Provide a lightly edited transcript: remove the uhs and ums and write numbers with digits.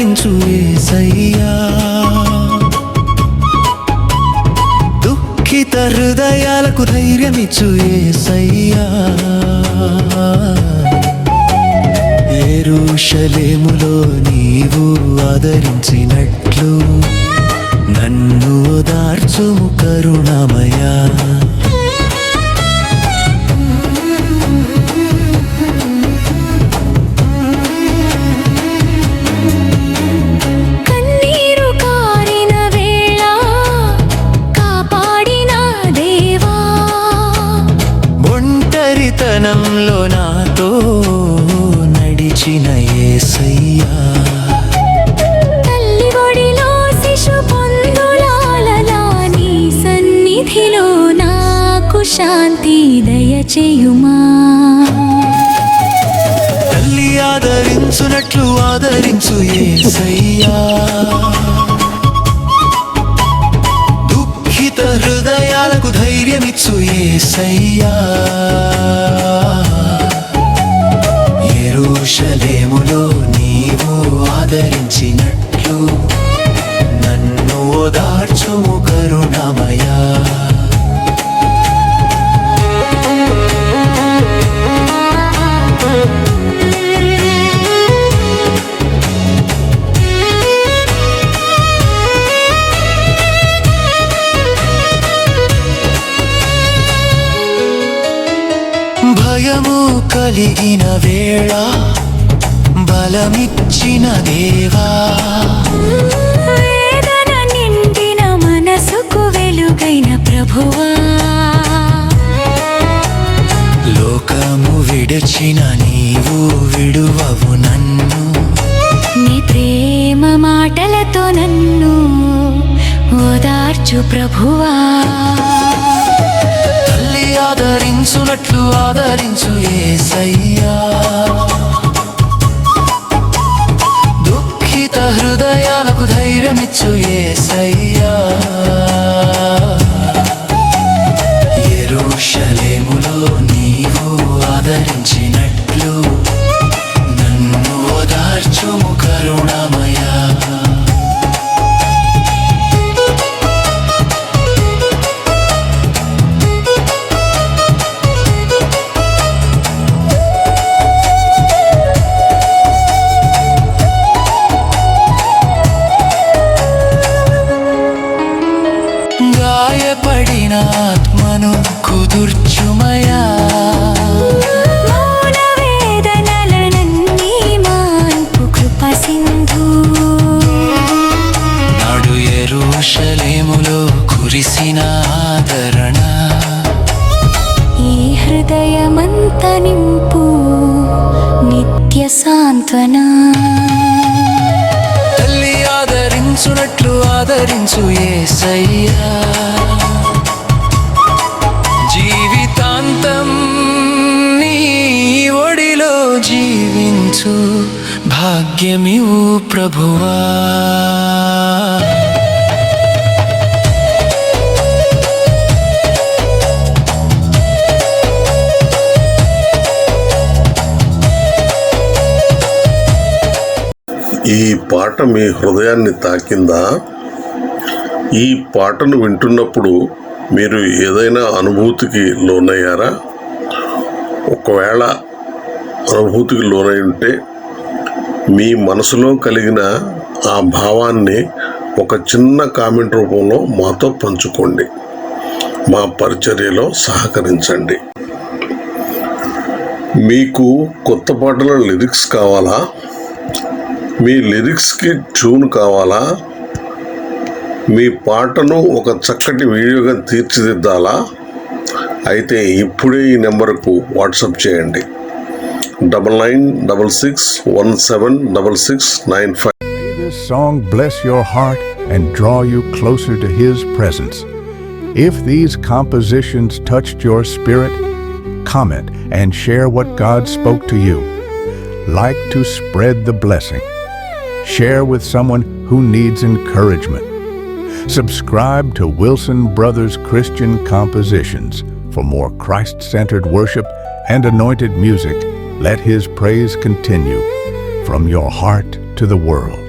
ఆదరించు యేసయ్యా దుఃఖిత హృదయాలకు ధైర్యమిచ్చు యేసయ్యా యెరూషలేములో నీవు ఆదరించినట్లు నన్ను ఓదార్చుము కరుణామయా కన్నీరు కారిన వేళ కాపాడిన దేవా ఒంటరితనంలో నాతో నడిచిన యేసయ్యా తల్లి ఒడిలో శిశు పొందులాలలా నీ సన్నిధిలో నాకు శాంతి దయచేయుమా తల్లి ఆదరించునట్లు ఆదరించు యేసయ్యా దుఃఖిత హృదయాలకు ధైర్యమిచ్చు యేసయ్యా యెరూషలేములో నీవు ఆదరించినట్లు నన్ను ఓదార్చుము కరుణామయా భయము కలిగిన వేళ బలమిచ్చిన దేవా వేదన నిండిన మనసుకు వెలుగైన ప్రభువా లోకము విడచిన నీవు విడువవు నన్ను నీ ప్రేమ మాటలతో నన్ను ఓదార్చు ప్రభువా తల్లి ఆదరించునట్లు ఆదరించు యేసయ్యా దుఃఖిత హృదయాలకు ధైర్యమిచ్చు యేసయ్యా యెరూషలేములో నీవు ఆదరించినట్లు నన్ను ఓదార్చుము కరుణామయా గాయపడిన ఆత్మను కుదుర్చుమయా మౌన వేదనలనన్నీ మాన్పు కృప సింధు నాడు యెరూషలేములో కురిసిన ఆదరణ ఈ హృదయమంత నింపు నిత్య సాంత్వన తల్లి ఆదరించునట్లు ఆదరించు యేసయ్యా జీవితాంతం నీ ఒడిలో జీవించు భాగ్యమివు ప్రభువా ఈ పాట మీ హృదయాన్ని తాకిందా? ఈ పాటను వింటున్నప్పుడు మీరు ఏదైనా అనుభూతికి లోనయ్యారా? ఒకవేళ అనుభూతికి లోనై ఉంటే మీ మనసులో కలిగిన ఆ భావాన్ని ఒక చిన్న కామెంట్ రూపంలో మాతో పంచుకోండి. మా పరిచర్యలో సహకరించండి. మీకు కొత్త పాటల లిరిక్స్ కావాలా? మీ లిరిక్స్కి ట్యూన్ కావాలా? మీ పాటను ఒక చక్కటి వీడియోగా తీర్చిదిద్దాలా? అయితే ఇప్పుడే ఈ నెంబర్కు వాట్సాప్ చేయండి 9966176695. May this song bless your heart and draw you closer to His presence. If these compositions touched your spirit, comment and share what God spoke to you. Like to spread the blessing. Share with someone who needs encouragement. Subscribe to Wilson Brothers Christian Compositions. For more Christ-centered worship and anointed music, let His praise continue from your heart to the world.